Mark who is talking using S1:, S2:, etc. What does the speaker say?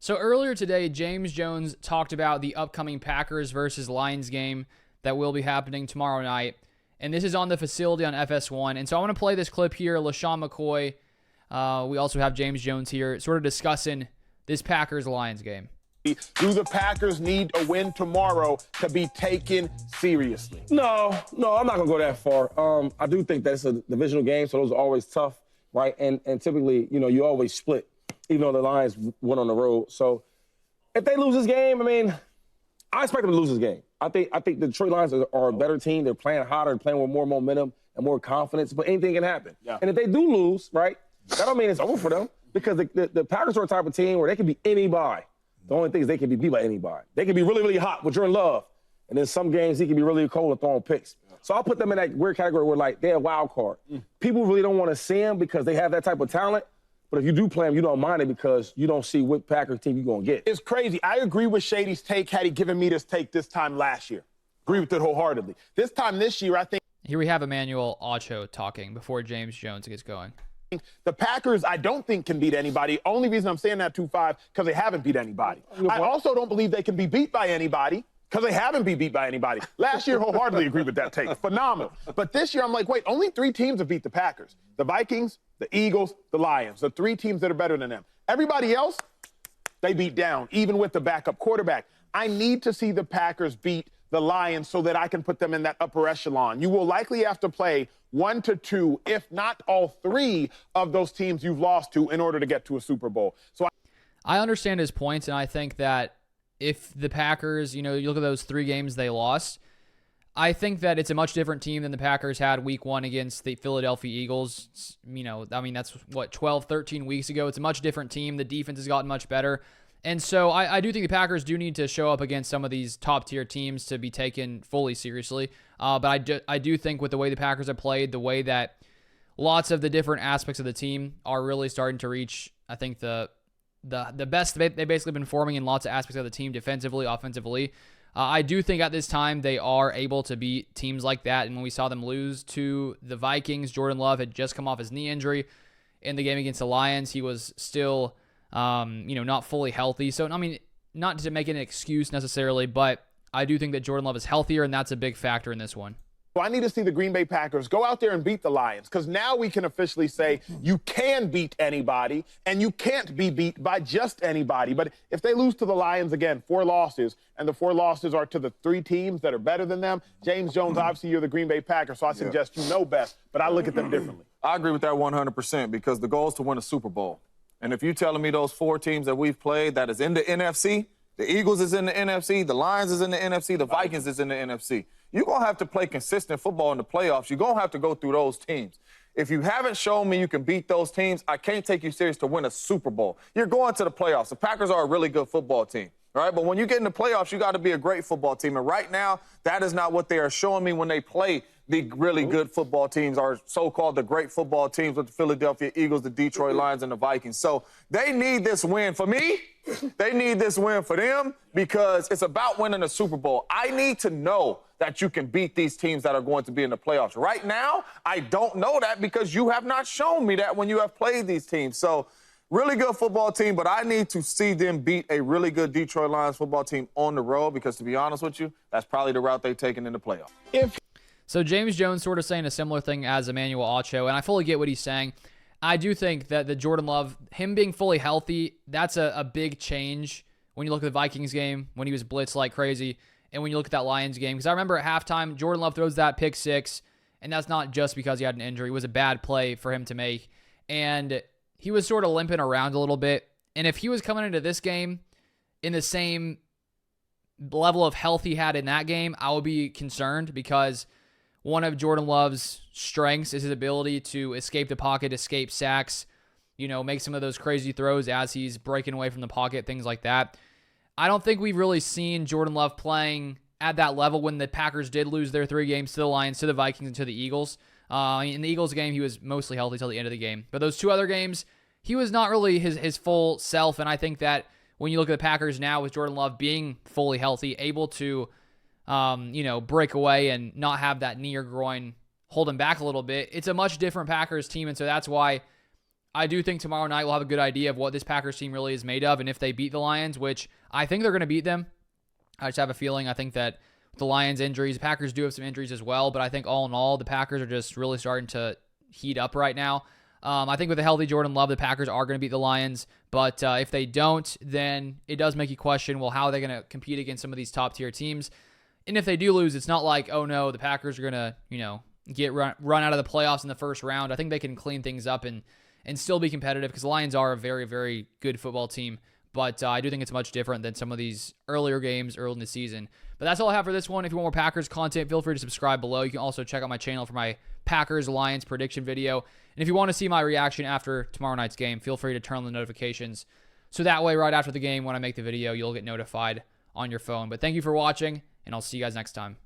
S1: So earlier today, James Jones talked about the upcoming Packers versus Lions game that will be happening tomorrow night. And this is on the facility on FS1. And so I want to play this clip here. LaShawn McCoy. We also have James Jones here sort of discussing this Packers-Lions game.
S2: Do the Packers need a win tomorrow to be taken seriously?
S3: No, I'm not going to go that far. I do think that's a divisional game, so those are always tough, right? And typically, you always split, even though the Lions went on the road. So if they lose this game, I expect them to lose this game. I think the Detroit Lions are a better team. They're playing hotter, playing with more momentum and more confidence, but anything can happen.
S2: Yeah.
S3: And if they do lose, right, that don't mean it's over for them because the Packers are a type of team where they can be anybody. The only thing is they can be beat by anybody. They can be really, really hot with Jordan Love. And then some games he can be really cold and throwing picks. So I'll put them in that weird category where, they're a wild card. People really don't want to see them because they have that type of talent. But if you do play them, you don't mind it because you don't see what Packers team you're going to get.
S2: It's crazy. I agree with Shady's take had he given me this take this time last year. Agree with it wholeheartedly. This time this year, I think
S1: Here we have Emmanuel Ocho talking before James Jones gets going.
S2: the Packers, I don't think, can beat anybody. Only reason I'm saying that 2-5, because they haven't beat anybody. I also don't believe they can be beat by anybody because they haven't been beat by anybody. Last year, wholeheartedly agree with that take. Phenomenal. But this year, I'm like, wait, only 3 teams have beat the Packers. The Vikings, the Eagles, the Lions. The 3 teams that are better than them. Everybody else, they beat down, even with the backup quarterback. I need to see the Packers beat the Lions so that I can put them in that upper echelon. You will likely have to play 1 to 2, if not all 3 of those teams you've lost to in order to get to a Super Bowl. So
S1: I understand his points, and I think that if the Packers, you look at those 3 games they lost, I think that it's a much different team than the Packers had week 1 against the Philadelphia Eagles. That's 12, 13 weeks ago. It's a much different team. The defense has gotten much better. And so I do think the Packers do need to show up against some of these top-tier teams to be taken fully seriously. But I do think with the way the Packers have played, the way that lots of the different aspects of the team are really starting to reach, I think, the best they've basically been forming in lots of aspects of the team, defensively, offensively. I do think at this time they are able to beat teams like that. And when we saw them lose to the Vikings, Jordan Love had just come off his knee injury. In the game against the Lions, he was still not fully healthy. So, not to make an excuse necessarily, but I do think that Jordan Love is healthier, and that's a big factor in this one.
S2: I need to see the Green Bay Packers go out there and beat the Lions, because now we can officially say you can beat anybody and you can't be beat by just anybody. But if they lose to the Lions, again, 4 losses, and the 4 losses are to the 3 teams that are better than them, James Jones, obviously you're the Green Bay Packers, so I suggest you know best, but I look at them differently.
S4: I agree with that 100% because the goal is to win a Super Bowl. And if you're telling me those 4 teams that we've played that is in the NFC, the Eagles is in the NFC, the Lions is in the NFC, the Vikings is in the NFC. You're going to have to play consistent football in the playoffs. You're going to have to go through those teams. If you haven't shown me you can beat those teams, I can't take you serious to win a Super Bowl. You're going to the playoffs. The Packers are a really good football team, right? But when you get in the playoffs, you got to be a great football team. And right now, that is not what they are showing me when they play the really good football teams, or so-called the great football teams with the Philadelphia Eagles, the Detroit Lions, and the Vikings. So they need this win. For me, they need this win for them because it's about winning a Super Bowl. I need to know that you can beat these teams that are going to be in the playoffs. Right now, I don't know that because you have not shown me that when you have played these teams. So really good football team, but I need to see them beat a really good Detroit Lions football team on the road because, to be honest with you, that's probably the route they've taken in the playoffs.
S1: So James Jones sort of saying a similar thing as Emmanuel Ocho, and I fully get what he's saying. I do think that the Jordan Love, him being fully healthy, that's a big change when you look at the Vikings game, when he was blitzed like crazy, and when you look at that Lions game. Because I remember at halftime, Jordan Love throws that pick 6, and that's not just because he had an injury. It was a bad play for him to make. And he was sort of limping around a little bit. And if he was coming into this game in the same level of health he had in that game, I would be concerned because one of Jordan Love's strengths is his ability to escape the pocket, escape sacks, make some of those crazy throws as he's breaking away from the pocket, things like that. I don't think we've really seen Jordan Love playing at that level when the Packers did lose their 3 games to the Lions, to the Vikings, and to the Eagles. In the Eagles game, he was mostly healthy till the end of the game. But those 2 other games, he was not really his full self, and I think that when you look at the Packers now with Jordan Love being fully healthy, able to break away and not have that knee or groin hold him back a little bit, it's a much different Packers team. And so that's why I do think tomorrow night we'll have a good idea of what this Packers team really is made of, and if they beat the Lions, which I think they're going to beat them. I just have a feeling. I think that with the Lions' injuries, the Packers do have some injuries as well, but I think all in all, the Packers are just really starting to heat up right now. I think with a healthy Jordan Love, the Packers are going to beat the Lions, but if they don't, then it does make you question, well, how are they going to compete against some of these top-tier teams? And if they do lose, it's not like, oh no, the Packers are going to, get run out of the playoffs in the first round. I think they can clean things up and still be competitive because the Lions are a very, very good football team. But I do think it's much different than some of these earlier games early in the season. But that's all I have for this one. If you want more Packers content, feel free to subscribe below. You can also check out my channel for my Packers-Lions prediction video. And if you want to see my reaction after tomorrow night's game, feel free to turn on the notifications. So that way, right after the game, when I make the video, you'll get notified on your phone. But thank you for watching, and I'll see you guys next time.